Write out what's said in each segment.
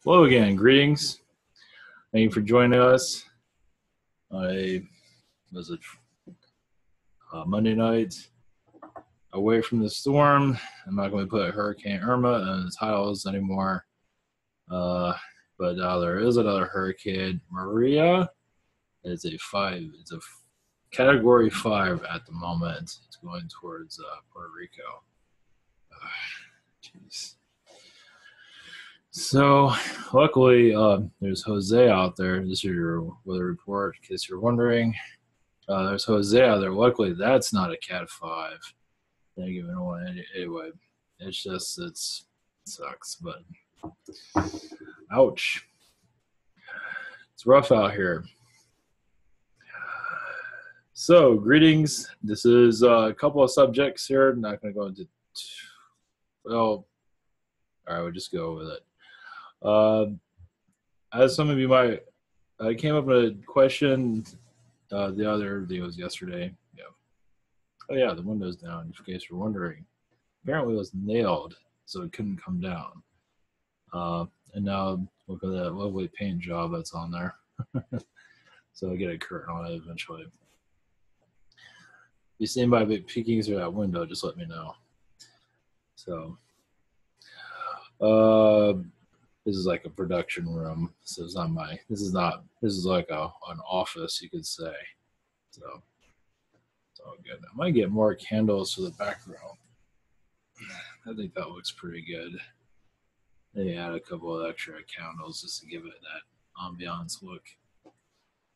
Hello again, greetings. Thank you for joining us on a was it Monday night away from the storm. I'm not going to put Hurricane Irma in the titles anymore, uh, but there is another hurricane, Maria. It's a five. It's a category 5 at the moment. It's going towards Puerto Rico. Jeez. So, luckily, there's Jose out there. This is your weather report, in case you're wondering. There's Jose out there. Luckily, that's not a Cat 5. Thank you, anyone. Anyway, it's just, it sucks, but ouch. It's rough out here. So, greetings. This is a couple of subjects here. I'm not going to go into, well, all right, we'll just go with it. As some of you might, I came up with a question the other day was yesterday. Yeah. Oh yeah, the window's down. In case you're wondering, apparently it was nailed, so it couldn't come down. And now look at that lovely paint job that's on there. So I'll get a curtain on it eventually. If you stand by peeking through that window, just let me know. So, this is like a production room. So it's not my. This is like an office, you could say. So it's all good. I might get more candles for the background. I think that looks pretty good. They add a couple of extra candles just to give it that ambiance look.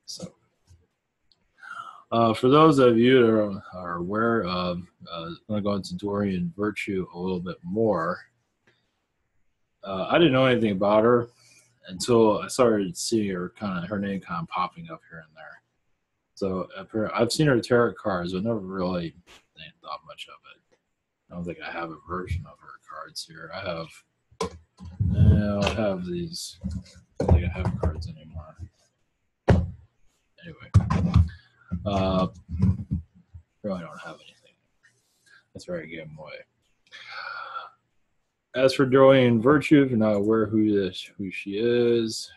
So, for those of you that are aware of, I'm going to go into Doreen Virtue a little bit more. I didn't know anything about her until I started seeing her name kind of popping up here and there. So I've seen her tarot cards, but never really thought much of it. I don't think I have a version of her cards here. I have these. I don't think I have cards anymore. Anyway, really don't have anything. That's where I gave them away. As for Doreen Virtue, if you're not aware who she is,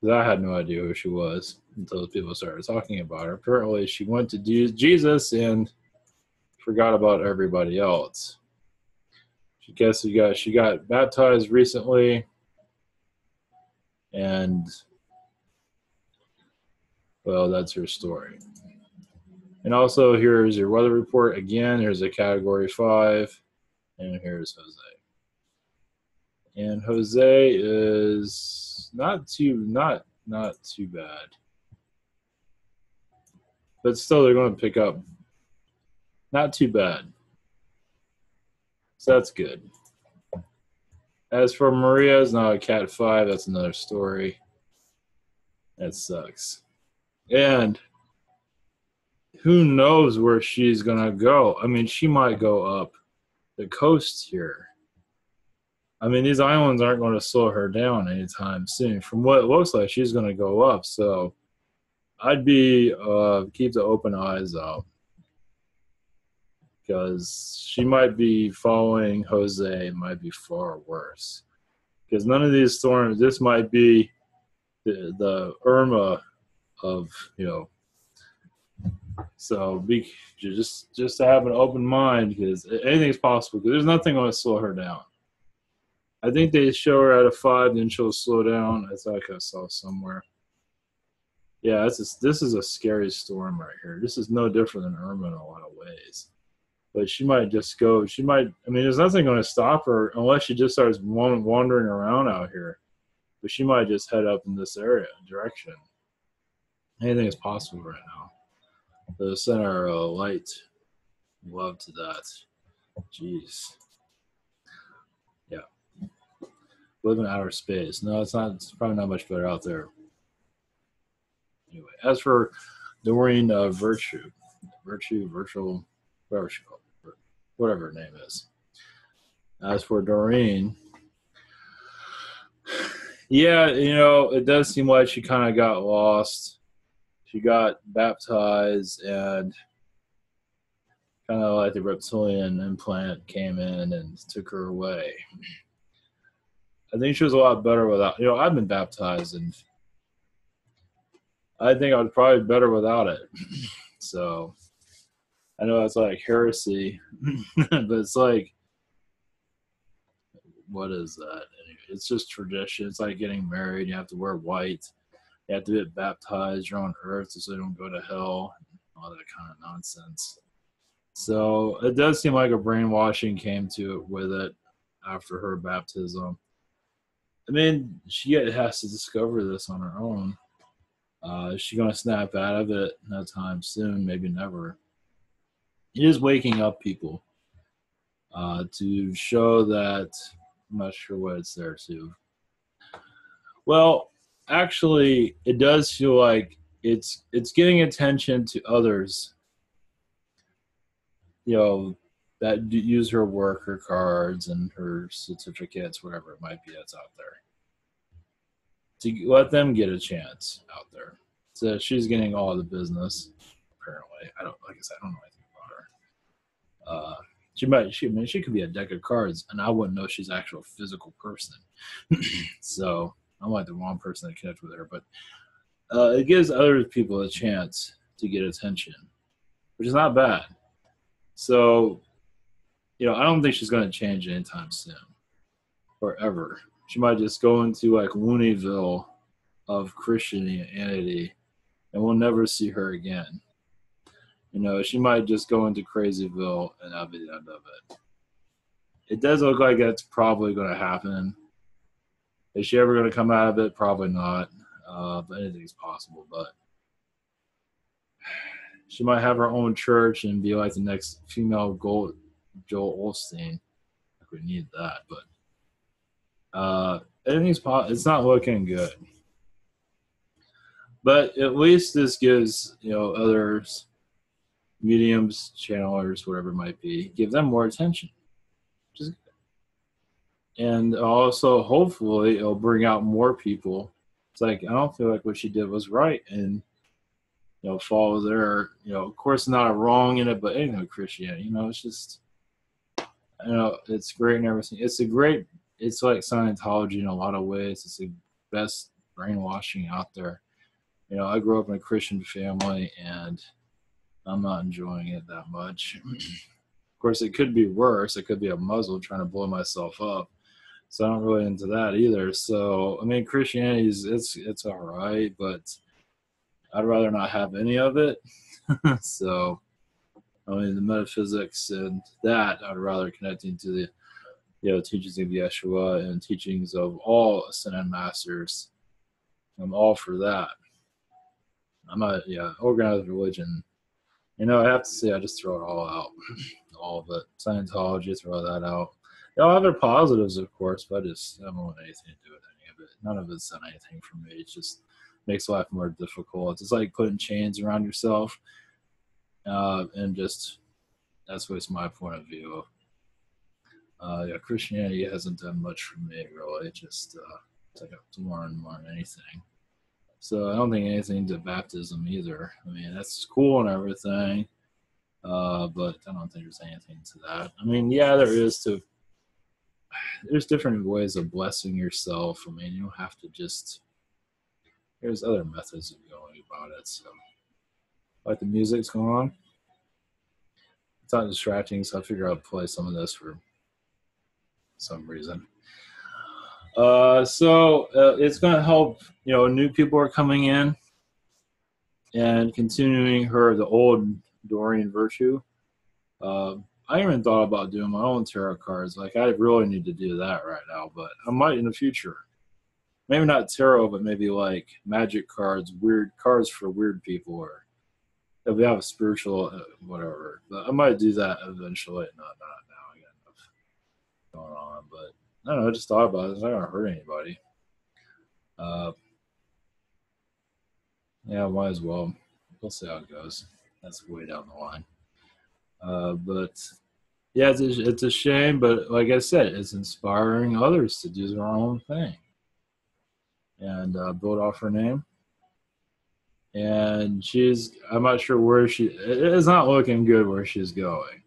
I had no idea who she was until people started talking about her. Apparently, she went to Jesus and forgot about everybody else. She got baptized recently, and well, that's her story. And also, here's your weather report again. Here's a category 5, and here's Jose. And Jose is not too bad, but still they're going to pick up. Not too bad, so that's good. As for Maria's now a Cat 5, that's another story. That sucks. And who knows where she's going to go? I mean, she might go up the coast here. I mean, these islands aren't going to slow her down anytime soon. From what it looks like, she's going to go up. So I'd be keep the open eyes out, because she might be following Jose. It might be far worse, because none of these storms. This might be the Irma of, So just to have an open mind, because anything's possible. Because there's nothing going to slow her down. I think they show her at a 5, then she'll slow down. I thought I saw somewhere. Yeah, this is a scary storm right here. This is no different than Irma in a lot of ways. But she might just go. I mean, there's nothing going to stop her unless she just starts wandering around out here. But she might just head up in this direction. Anything is possible right now. The center light. Love to that. Jeez. Yeah. Live in outer space. No, it's not. It's probably not much better out there. Anyway, as for Doreen Virtue, Virtual, whatever she called it, whatever her name is. As for Doreen, yeah, it does seem like she kind of got lost. She got baptized, and kind of like the reptilian implant came in and took her away. I think she was a lot better without. I've been baptized, and I think I was probably better without it. So I know it's like heresy, but it's like, what is that? It's just tradition. It's like getting married. You have to wear white. You have to get baptized. You're on earth so you don't go to hell. All that kind of nonsense. So it does seem like a brainwashing came to it with it after her baptism. I mean, she has to discover this on her own. Is she going to snap out of it no time soon? Maybe never. It is waking up people to show that. I'm not sure what it's there to. Well, actually, it does feel like it's getting attention to others, that use her work, her cards, and her certificates, whatever it might be that's out there, to let them get a chance out there. So she's getting all the business. Apparently, I don't know anything about her. She could be a deck of cards, and I wouldn't know she's an actual physical person. So I'm like the wrong person to connect with her, but it gives other people a chance to get attention, which is not bad. So, I don't think she's going to change anytime soon or ever. She might just go into like Looneyville of Christianity, and we'll never see her again. She might just go into Crazyville, and that'll be the end of it. It does look like that's probably going to happen. Is she ever going to come out of it? Probably not. But anything's possible. But she might have her own church and be like the next female Joel Osteen. We need that, but anything's possible. It's not looking good. But at least this gives others, mediums, channelers, whatever it might be, give them more attention. Which is good. And also, hopefully, it'll bring out more people. It's like, I don't feel like what she did was right, and follow their, of course, not a wrong in it, but anything with Christianity, it's just, it's great and everything. It's like Scientology in a lot of ways. It's the best brainwashing out there. I grew up in a Christian family, and I'm not enjoying it that much. Of course, it could be worse. It could be a muzzle trying to blow myself up. So I'm not really into that either. So, Christianity it's all right, but I'd rather not have any of it. So, the metaphysics and that, I'd rather connecting to the teachings of Yeshua and teachings of all ascended masters. I'm all for that. I'm not, organized religion. I have to say, I just throw it all out. All of it. Scientology, throw that out. Have their positives, of course, but I don't want anything to do with any of it. None of it's done anything for me. It just makes life more difficult. It's like putting chains around yourself. And just, that's what's my point of view. Christianity hasn't done much for me, really. It just, it's like to learn more than anything. So I don't think anything to baptism either. That's cool and everything, but I don't think there's anything to that. There's different ways of blessing yourself. You don't have to just, there's other methods of going about it. So, like the music's going on. It's not distracting, so I figure I'll play some of this for some reason. So it's going to help, new people are coming in and continuing the old Doreen Virtue. I even thought about doing my own tarot cards. Like, I really need to do that right now, but I might in the future. Maybe not tarot, but maybe like magic cards, weird cards for weird people, or if we have a spiritual, whatever. But I might do that eventually. Not now. I got enough going on, but I don't know. I just thought about it. It's not going to hurt anybody. Might as well. We'll see how it goes. That's way down the line. But yeah, it's a shame. But like I said, it's inspiring others to do their own thing and build off her name. And I'm not sure where it is not looking good where she's going.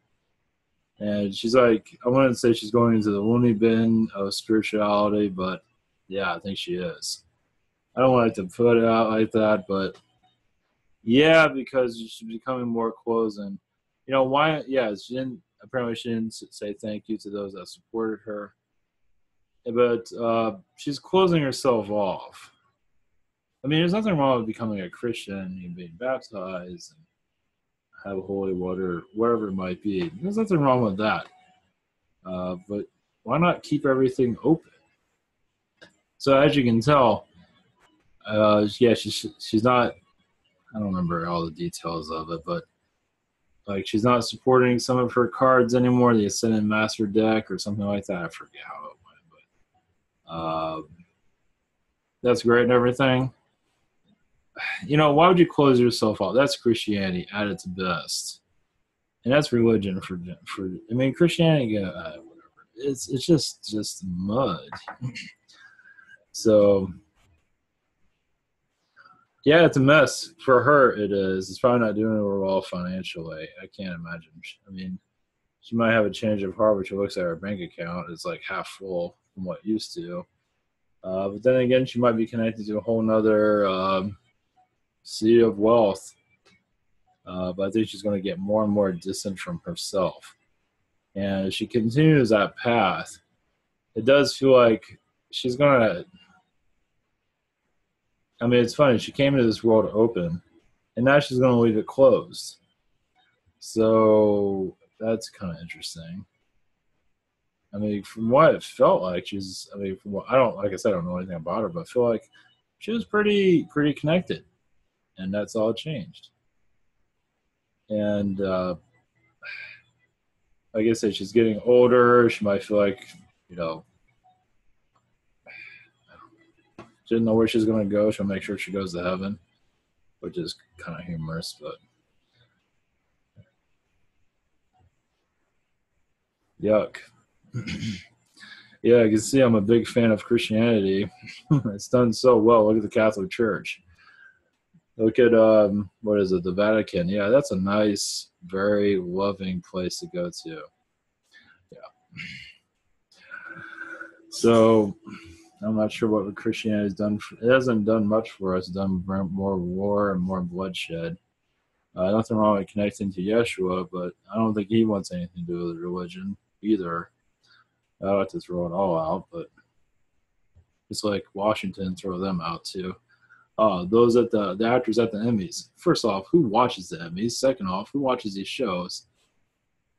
And she's like, I wouldn't say she's going into the loony bin of spirituality, but yeah, I think she is. I don't like to put it out like that, but yeah, because she's becoming more closed. And why? Yeah, apparently she didn't say thank you to those that supported her, but she's closing herself off. I mean, there's nothing wrong with becoming a Christian and being baptized and have holy water, whatever it might be. There's nothing wrong with that. But why not keep everything open? So as you can tell, yeah, she's not. I don't remember all the details of it, but like she's not supporting some of her cards anymore. The Ascendant Master deck or something like that. I forget how it went, but that's great and everything. Why would you close yourself off? That's Christianity at its best, and that's religion for. I mean, Christianity, whatever. It's just mud. So yeah, it's a mess for her. It is. It's probably not doing her well financially. I can't imagine. I mean, she might have a change of heart when she looks at her bank account. It's like half full from what it used to. But then again, she might be connected to a whole nother sea of wealth. But I think she's going to get more and more distant from herself. And as she continues that path, it does feel like she's going to. I mean, it's funny. She came into this world open, and now she's going to leave it closed. So that's kind of interesting. I mean, from what it felt like, she's. I mean, from what, I don't like I said, I don't know anything about her, but I feel like she was pretty connected, and that's all changed. And like I said, she's getting older. She might feel like, she didn't know where she's going to go. She'll make sure she goes to heaven, which is kind of humorous, but yuck. Yeah, I can see I'm a big fan of Christianity. It's done so well. Look at the Catholic Church. Look at what is it, the Vatican? Yeah, that's a nice, very loving place to go to. Yeah. So I'm not sure what Christianity has done. It hasn't done much for us. It's done more war and more bloodshed. Nothing wrong with connecting to Yeshua, but I don't think he wants anything to do with religion either. I like to throw it all out, but it's like Washington, throw them out too. Those at the actors at the Emmys. First off, who watches the Emmys? Second off, who watches these shows?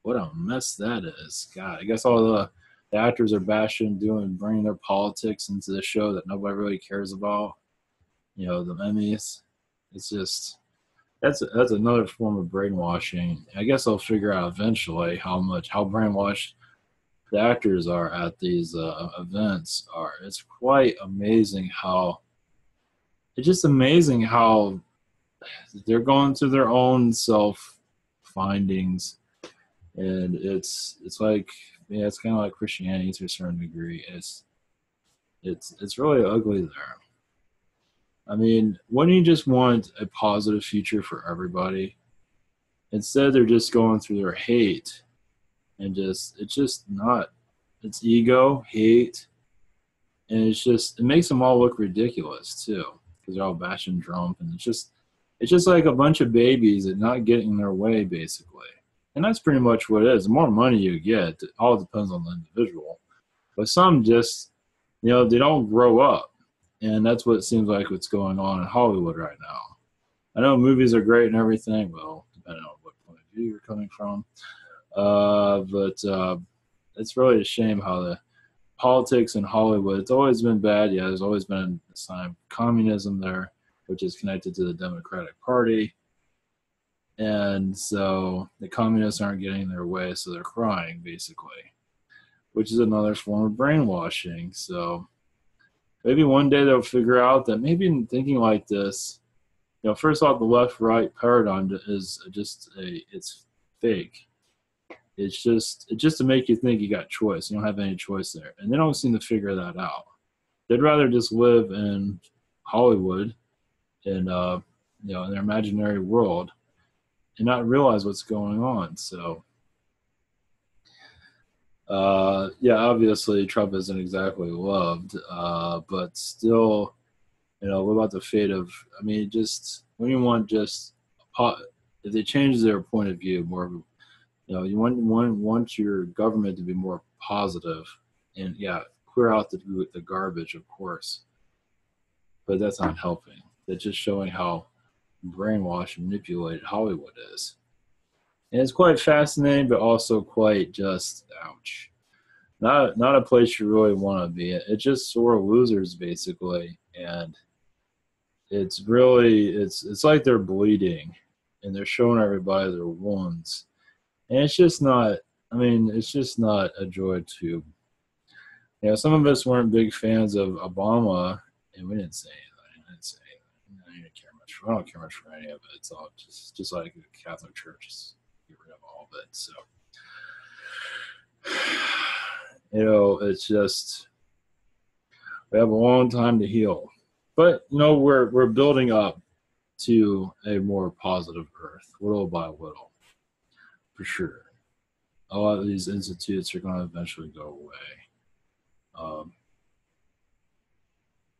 What a mess that is. God, I guess all the actors are bringing their politics into the show that nobody really cares about. The Emmys. It's just that's another form of brainwashing. I guess I'll figure out eventually how brainwashed the actors are at these events are. It's quite amazing how. It's just amazing how they're going through their own self findings, and it's like, yeah, it's kind of like Christianity to a certain degree. It's really ugly there. I mean, wouldn't you just want a positive future for everybody? Instead, they're just going through their hate, and it's just not. It's ego, hate, and it makes them all look ridiculous too, because they're all bashing Trump, and it's just like a bunch of babies and not getting their way, basically. And that's pretty much what it is. The more money you get, it all depends on the individual. But some just, they don't grow up. And that's what it seems like what's going on in Hollywood right now. I know movies are great and everything, well, depending on what point of view you're coming from. But it's really a shame how the politics in Hollywood, it's always been bad. Yeah, there's always been a sign of communism there, which is connected to the Democratic Party. And so the communists aren't getting their way, so they're crying, basically, which is another form of brainwashing. So maybe one day they'll figure out that maybe in thinking like this, first off, the left-right paradigm is it's fake. It's just to make you think you got choice. You don't have any choice there. And they don't seem to figure that out. They'd rather just live in Hollywood and, in their imaginary world and not realize what's going on. So Yeah, obviously Trump isn't exactly loved, but still, what about the fate of? I mean, just when you want just if they change their point of view more, you want your government to be more positive, and yeah, clear out the garbage, of course, but that's not helping. That's just showing how brainwashed and manipulated Hollywood is. And it's quite fascinating, but also quite just ouch. Not a place you really want to be. It's just sore losers basically, and it's like they're bleeding, and they're showing everybody their wounds, and it's just not. I mean, it's just not a joy to. Some of us weren't big fans of Obama, and we didn't say anything. I didn't say anything. I didn't care much. I don't care much for any of it. It's all just like the Catholic Church, just get rid of all of it. So, it's just we have a long time to heal, but we're building up to a more positive Earth, little by little, for sure. A lot of these institutes are going to eventually go away.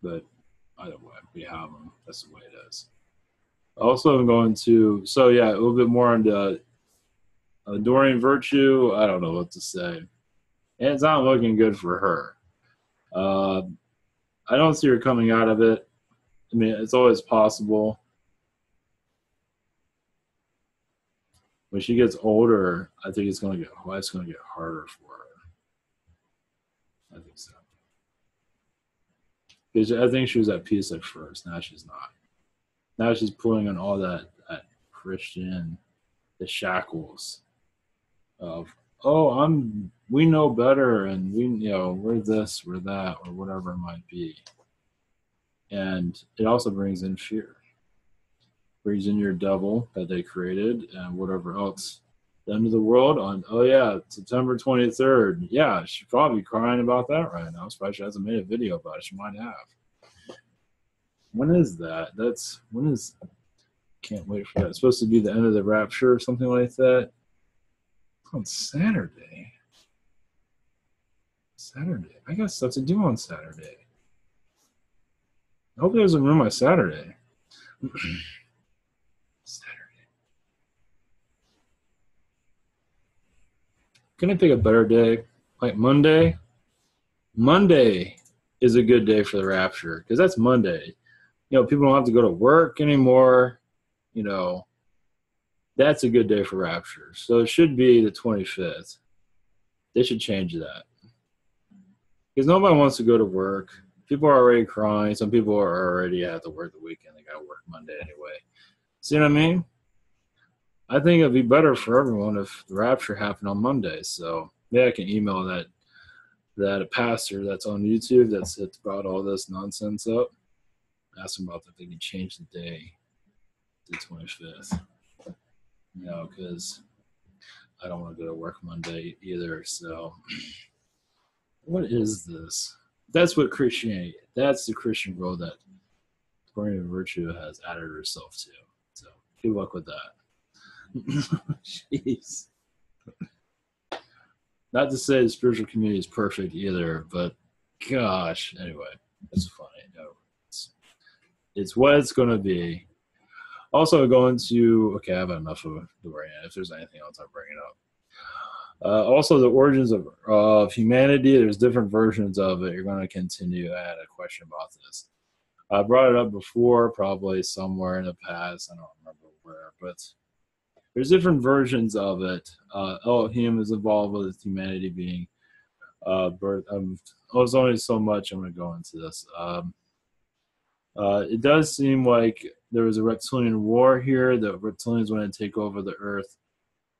But either way, we have them. That's the way it is. Also, I'm going to, so yeah, a little bit more on the Doreen Virtue. I don't know what to say. And it's not looking good for her. I don't see her coming out of it. I mean, it's always possible. When she gets older, I think it's going to get harder for her. I think so. Because I think she was at peace at first. Now she's not. Now she's pulling on all that Christian, the shackles of, we know better, and we're this, we're that, or whatever it might be. And it also brings in fear. Brings in your devil that they created and whatever else. The end of the world on, September 23rd. Yeah, she'd probably be crying about that right now. Surprised she hasn't made a video about it. She might have. When is that? Can't wait for that. It's supposed to be the end of the rapture or something like that. It's on Saturday. I got stuff to do on Saturday. I hope there's a room on Saturday. Saturday. Can I pick a better day? Like Monday? Monday is a good day for the rapture because that's Monday. People don't have to go to work anymore. That's a good day for rapture. So it should be the 25th. They should change that. Because nobody wants to go to work. People are already crying. Some people are already at the work the weekend. They got to work Monday anyway. See what I mean? I think it'd be better for everyone if the rapture happened on Monday. So maybe I can email that a pastor that's on YouTube that's brought all this nonsense up. Ask them about if they can change the day to the 25th. Because I don't want to go to work Monday either. So what is this? That's what Christianity, that's the Christian world that Doreen Virtue has added herself to. So good luck with that. Jeez. Not to say the spiritual community is perfect either, but gosh, anyway, it's funny. It's what it's going to be. Also, going to, okay, I've had enough of Doreen. If there's anything else, I'll bring it up. Also, the origins of humanity, there's different versions of it. You're going to continue. I had a question about this. I brought it up before, probably somewhere in the past. I don't remember where, but there's different versions of it. Elohim is involved with humanity being birth. There's only so much I'm going to go into this. It does seem like there was a reptilian war here. The reptilians wanted to take over the earth.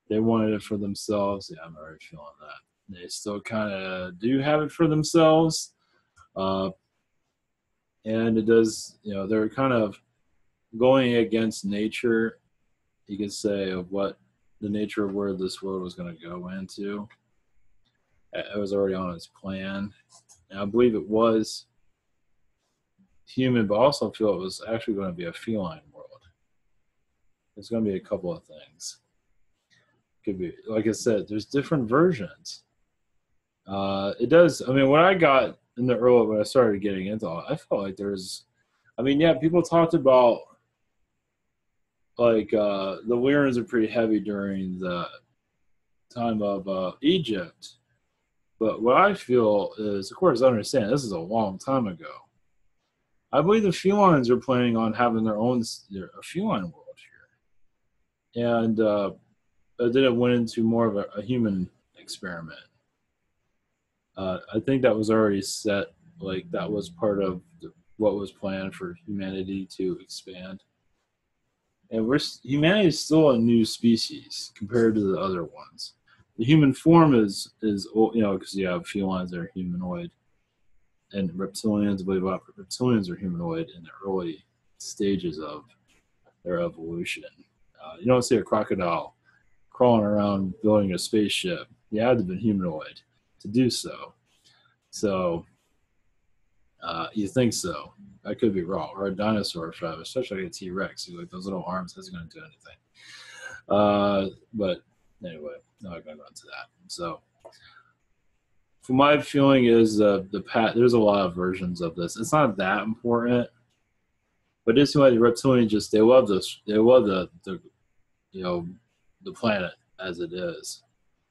They wanted it for themselves. Yeah, I'm already feeling that. They still kind of do have it for themselves. And it does, they're kind of going against nature, you could say, of what the nature of where this world was going to go into. It was already on its plan. And I believe it was human, but also feel it was actually going to be a feline world. There's going to be a couple of things. Could be, like I said, there's different versions. It does. I mean, when I got in the early, when I started getting into it, I felt like there's, I mean, yeah, people talked about like the Lyrians are pretty heavy during the time of Egypt. But what I feel is, of course, I understand this is a long time ago. I believe the felines are planning on having their own a feline world here, and then it went into more of a human experiment. I think that was already set, like that was part of what was planned for humanity to expand. And humanity is still a new species compared to the other ones. The human form is because you have felines that are humanoid and reptilians. I believe reptilians are humanoid in the early stages of their evolution. You don't see a crocodile crawling around building a spaceship. You had to be humanoid to do so. So you think so? I could be wrong. Or a dinosaur, especially like a T Rex. Like those little arms isn't going to do anything. But anyway, not going to go into that. So, for my feeling is there's a lot of versions of this. It's not that important, but it's like the reptilians just they love this. They love the you know the planet as it is.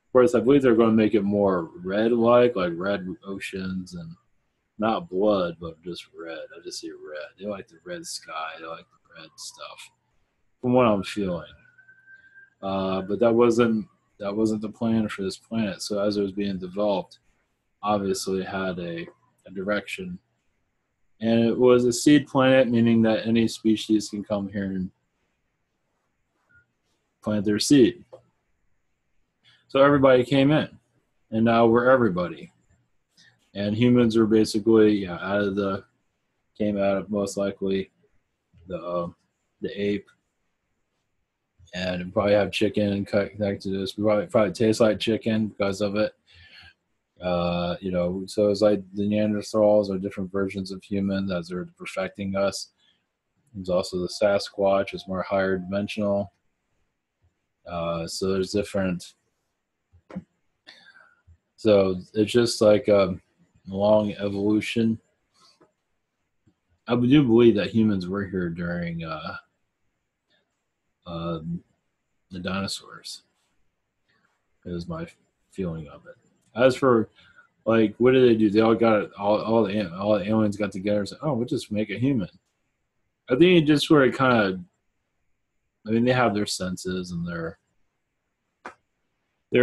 Of course, I believe they're going to make it more red-like, like red oceans and not blood, but just red. I just see red. They like the red sky. They like the red stuff. From what I'm feeling, but that wasn't the plan for this planet. So as it was being developed, obviously it had a direction, and it was a seed planet, meaning that any species can come here and plant their seed. So everybody came in, and now we're everybody. And humans are basically came out of most likely the ape, and probably have chicken connected to this. We probably taste like chicken because of it. So it's like the Neanderthals are different versions of humans as they're perfecting us. There's also the Sasquatch, is more higher dimensional. So there's different. So it's just like a long evolution. I do believe that humans were here during the dinosaurs. Is my feeling of it. As for like, what did they do? They all got it. All the aliens got together and said, "Oh, we'll just make a human." I think it just sort of kind of. I mean, they have their senses and their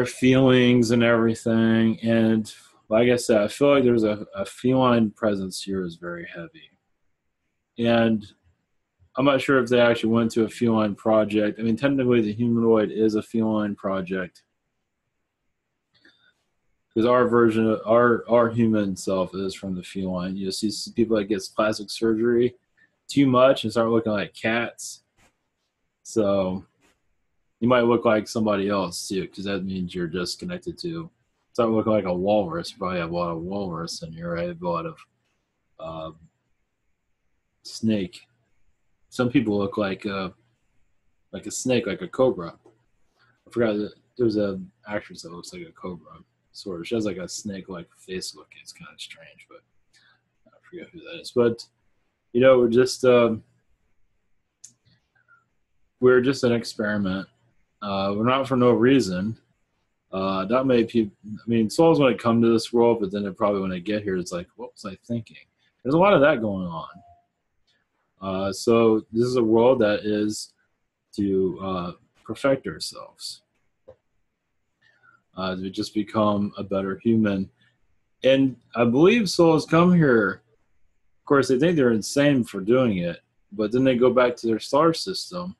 feelings and everything. And like I said, I feel like there's a feline presence here is very heavy. And I'm not sure if they actually went to a feline project. I mean, technically, the humanoid is a feline project because our version of our human self is from the feline. You see people that get plastic surgery too much and start looking like cats. So you might look like somebody else too, because that means you're just connected to. Start looking like a walrus. You probably have a lot of walrus in here, right? A lot of uh, snake. Some people look like a snake, like a cobra. I forgot that there was an actress that looks like a cobra. Sort of. She has like a snake-like face look. It's kind of strange, but I forget who that is. But we're just an experiment. We're not for no reason. Not many people. I mean, souls when they come to this world, but then probably when they get here, it's like, what was I thinking? There's a lot of that going on. So this is a world that is to perfect ourselves, to just become a better human. And I believe souls come here. Of course, they think they're insane for doing it, but then they go back to their star system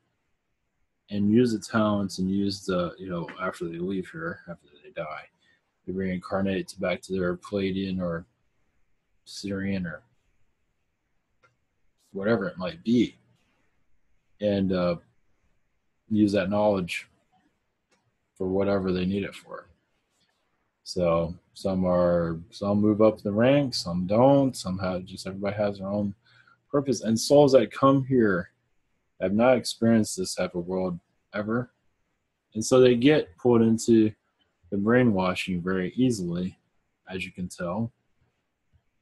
and use the talents and use after they leave here, after they die, they reincarnate back to their Palladian or Syrian or whatever it might be, and use that knowledge for whatever they need it for. So some move up the ranks, some don't. Some have everybody has their own purpose. And souls that come here have not experienced this type of world ever, and so they get pulled into the brainwashing very easily as you can tell.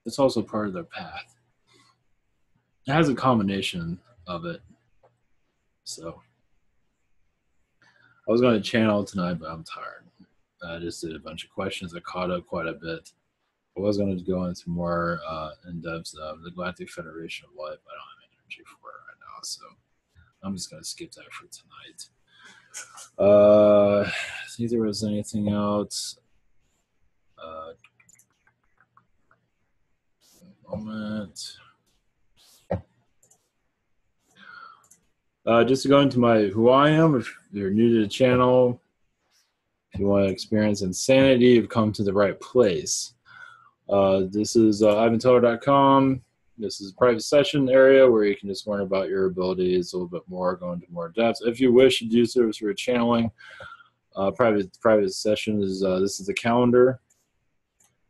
It's also part of their path. It has a combination of it. So I was going to channel tonight, but I'm tired. I just did a bunch of questions. I caught up quite a bit. I was going to go into more in-depth of the Galactic Federation of Life. I don't have energy for it right now, so I'm just going to skip that for tonight. I think there was anything else. Moment. Just to go into who I am, if you're new to the channel, if you want to experience insanity, you've come to the right place. This is ivanteller.com. This is a private session area where you can just learn about your abilities a little bit more, go into more depth. If you wish to do so through channeling, private session is this is the calendar.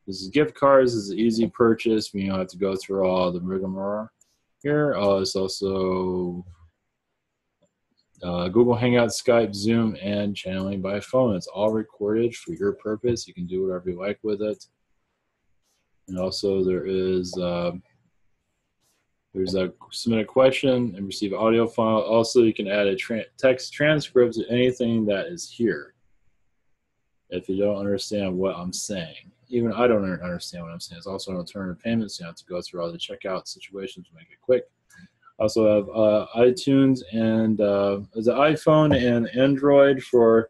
This is gift cards. This is an easy purchase. You don't have to go through all the rigmarole here. It's also Google Hangout, Skype, Zoom, and channeling by phone. It's all recorded for your purpose. You can do whatever you like with it. And also there is there's a submit a question and receive audio file. Also, you can add a text transcript to anything that is here. If you don't understand what I'm saying, even I don't understand what I'm saying. It's also an alternative payment, so you have to go through all the checkout situations to make it quick. I also have iTunes and there's an iPhone and Android for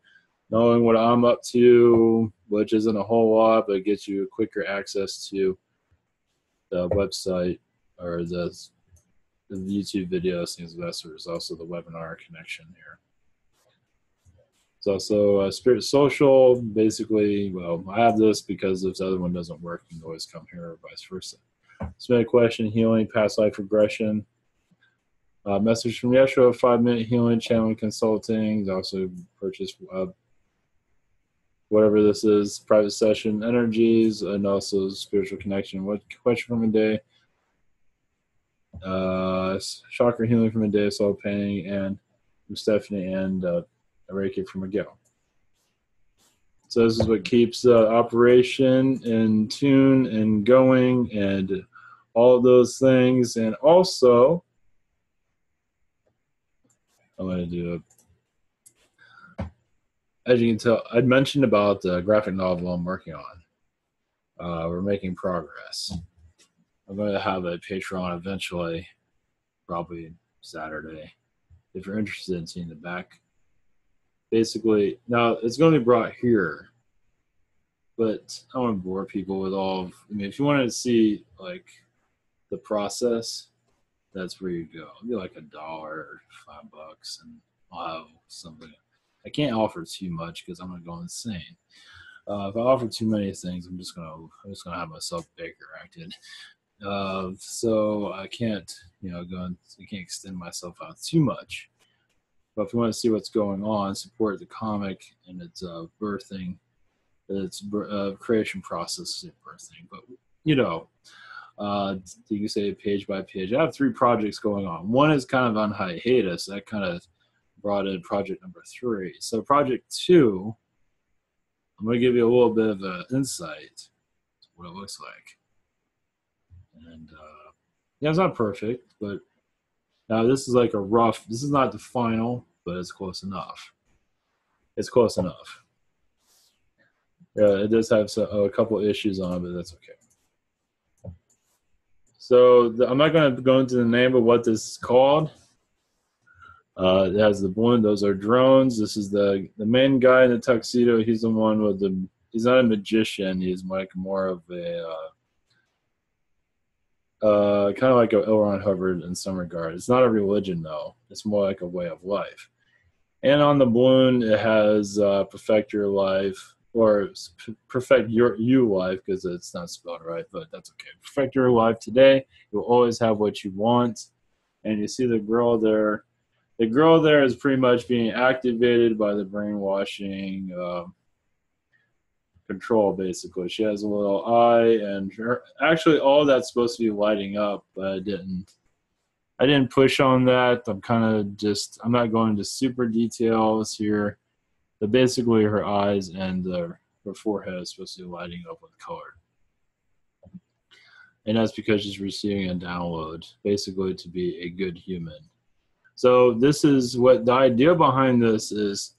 knowing what I'm up to, which isn't a whole lot, but it gets you quicker access to the website or the YouTube videos, things of that sort. There's also the webinar connection here. It's also Spirit Social. Basically, well, I have this because if the other one doesn't work, you can always come here or vice versa. Submit a question, healing, past life regression. Message from Yeshua, 5-minute healing, channeling, consulting. Also purchase whatever this is, private session, energies, and also spiritual connection. What question from a day? Chakra healing from a day, soul painting, and from Stephanie, and a Reiki from Miguel. So this is what keeps operation in tune and going and all of those things. And also, I'm going to do as you can tell, I'd mentioned about the graphic novel I'm working on. We're making progress. I'm going to have a Patreon eventually, probably Saturday, if you're interested in seeing the back. Basically, now it's going to be brought here, but I don't want to bore people with all of, I mean, if you wanted to see like the process, that's where you go. It'll be like $1 or $5, and I'll have something. I can't offer too much because I'm gonna go insane. If I offer too many things, I'm just gonna have myself Baker acted. So I can't, I can't extend myself out too much. But if you want to see what's going on, support the comic and its birthing, its creation process is birthing. But you can say page by page. I have 3 projects going on. One is kind of on hiatus. That kind of brought in project number 3. So project 2, I'm going to give you a little bit of an insight to what it looks like. And yeah, it's not perfect, but now this is like a rough, this is not the final, but it's close enough. It's close enough. Yeah, it does have a couple issues on it, but that's okay. So I'm not going to go into the name of what this is called. It has the balloon. Those are drones. This is the main guy in the tuxedo. He's the one with the, he's not a magician. He's like more of a, kind of like a L. Ron Hubbard in some regard. It's not a religion though. It's more like a way of life. And on the balloon, it has perfect your life, or perfect you life, because it's not spelled right, but that's okay. Perfect your life today. You'll always have what you want. And you see the girl there. The girl there is pretty much being activated by the brainwashing control, basically. She has a little eye, and actually all that's supposed to be lighting up, but I didn't push on that. I'm not going into super details here. But basically her eyes and her forehead is supposed to be lighting up with color. and that's because she's receiving a download, basically to be a good human. So this is what the idea behind this is.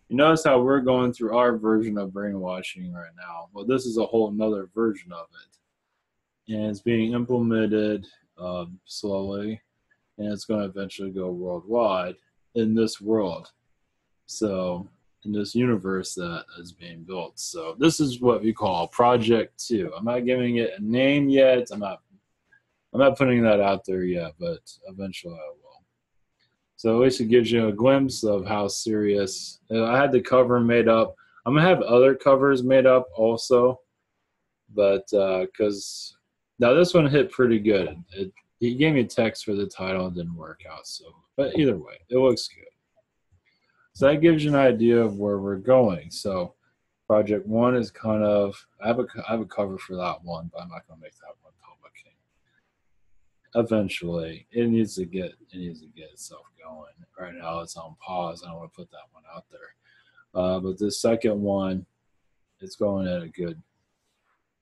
You notice how we're going through our version of brainwashing right now. Well, this is a whole nother version of it, and it's being implemented slowly, and it's going to eventually go worldwide in this world. So in this universe that is being built. So this is what we call Project 2. I'm not giving it a name yet. I'm not putting that out there yet, but eventually I will. So at least it gives you a glimpse of how serious. I had the cover made up. I'm gonna have other covers made up also, but because now this one hit pretty good. He gave me text for the title, it didn't work out. So, but either way, it looks good. So that gives you an idea of where we're going. So Project 1 is kind of, I have a cover for that one, but I'm not going to make that one public. Eventually, it needs to get itself going. Right now it's on pause. I don't want to put that one out there. But the second one, it's going at a good,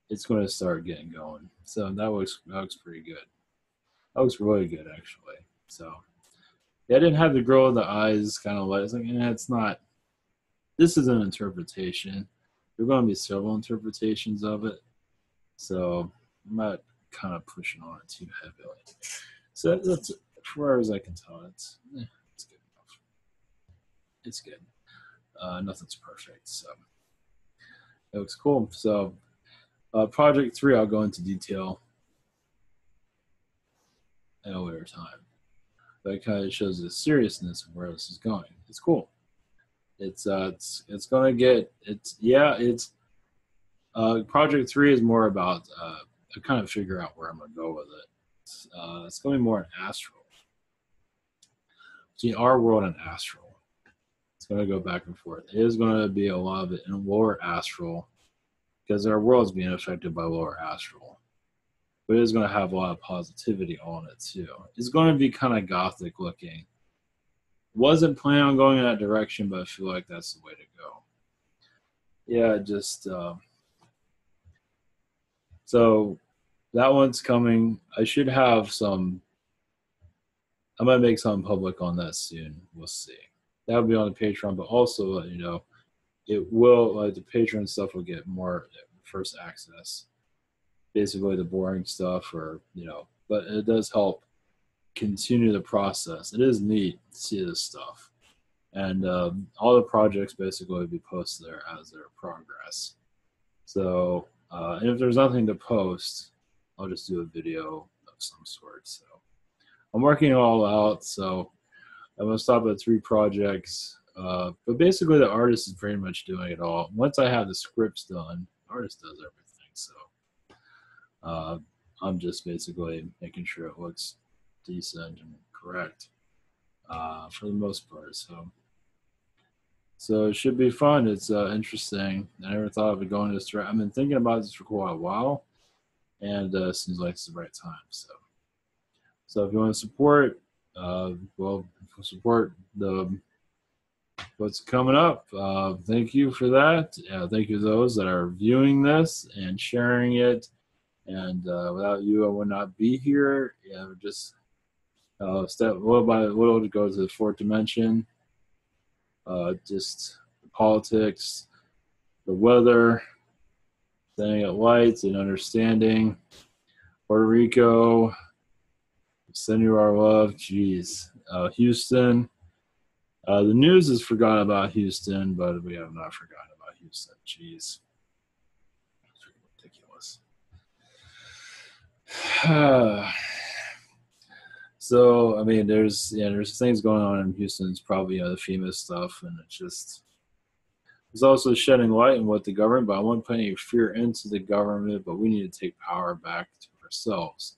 it's going to start getting going. So that looks pretty good. That looks really good, actually. So yeah, I didn't have the girl with the eyes kind of like, it's like, it's not, this is an interpretation. There are going to be several interpretations of it. So I'm not kind of pushing on it too heavily. So that's, as far as I can tell, it's good enough. It's good. Nothing's perfect. So it looks cool. So Project 3, I'll go into detail at a later time. But it kind of shows the seriousness of where this is going. It's cool. It's gonna get Project 3 is more about I kind of figure out where I'm gonna go with it. It's gonna be more an astral. See, our world and astral. It's gonna go back and forth. It is gonna be a lot of it in lower astral because our world's being affected by lower astral. But it is going to have a lot of positivity on it too. It's going to be kind of gothic looking. Wasn't planning on going in that direction, but I feel like that's the way to go. Yeah, just so that one's coming. I should have some. I might make something public on that soon. We'll see. That'll be on the Patreon, but also it will the Patreon stuff will get more first access. Basically the boring stuff, but it does help continue the process. It is neat to see this stuff, and all the projects basically will be posted there as their progress. So and if there's nothing to post, I'll just do a video of some sort. So I'm working it all out, so I'm going to stop at 3 projects, but basically the artist is pretty much doing it all. Once I have the scripts done, the artist does everything. So I'm just basically making sure it looks decent and correct for the most part. So it should be fun. It's interesting. I never thought of it going this direction. I've been thinking about this for quite a while, and it seems like it's the right time. So if you want to support, support what's coming up. Thank you for that. Thank you to those that are viewing this and sharing it. And without you, I would not be here. Just step little by little to go to the 4th dimension. Just the politics, the weather, staying at lights and understanding. Puerto Rico, send you our love. Jeez. Houston. The news has forgotten about Houston, but we have not forgotten about Houston. Jeez. Ridiculous. So I mean, there's things going on in Houston. It's probably the FEMA stuff, and it's also shedding light on what the government. But I won't put any fear into the government. But we need to take power back to ourselves.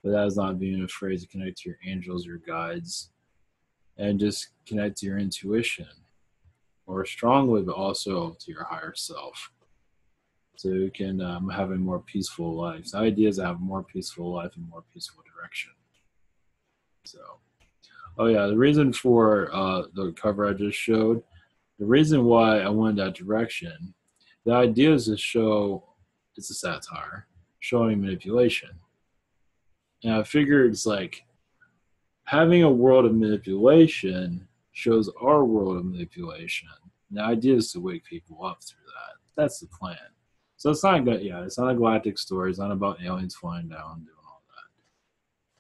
But that is not being afraid to connect to your angels, your guides, and just connect to your intuition, more strongly, but also to your higher self. So you can have a more peaceful life. The idea is to have a more peaceful life and more peaceful direction. So, oh yeah, the reason for the cover I just showed, the reason why I went that direction, the idea is to show, it's a satire, showing manipulation. And I figure it's like having a world of manipulation shows our world of manipulation. And the idea is to wake people up through that. That's the plan. So it's not good. Yeah, it's not a galactic story. It's not about aliens flying down and doing all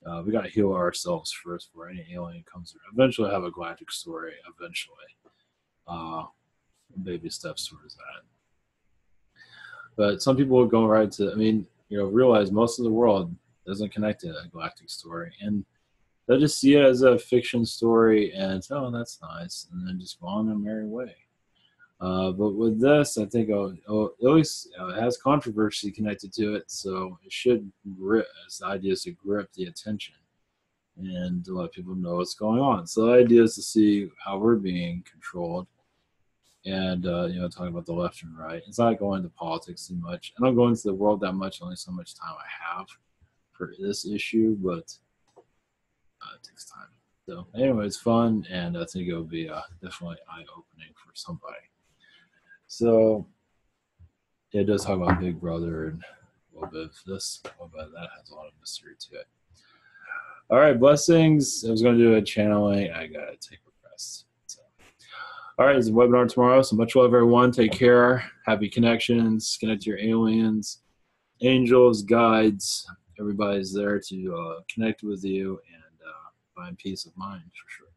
that. We got to heal ourselves first before any alien comes through. Eventually, have a galactic story. Eventually, uh, baby steps towards that. But some people will go right to. I mean, realize most of the world doesn't connect to a galactic story, and they'll just see it as a fiction story and oh, that's nice, and then just go on their merry way. But with this, I think at least it has controversy connected to it, so it should grip. The idea is to grip the attention and to let people know what's going on. So the idea is to see how we're being controlled, and talking about the left and right. It's not going into politics too much. I don't go into the world that much. Only so much time I have for this issue, but it takes time. So anyway, it's fun, and I think it'll be definitely eye-opening for somebody. So it does talk about Big Brother and a little bit of this, a little bit of that has a lot of mystery to it. All right, blessings. I was going to do a channeling. I got to take a rest. So. All right, it's a webinar tomorrow, so much love, everyone. Take care. Happy connections. Connect to your aliens, angels, guides. Everybody's there to connect with you and find peace of mind for sure.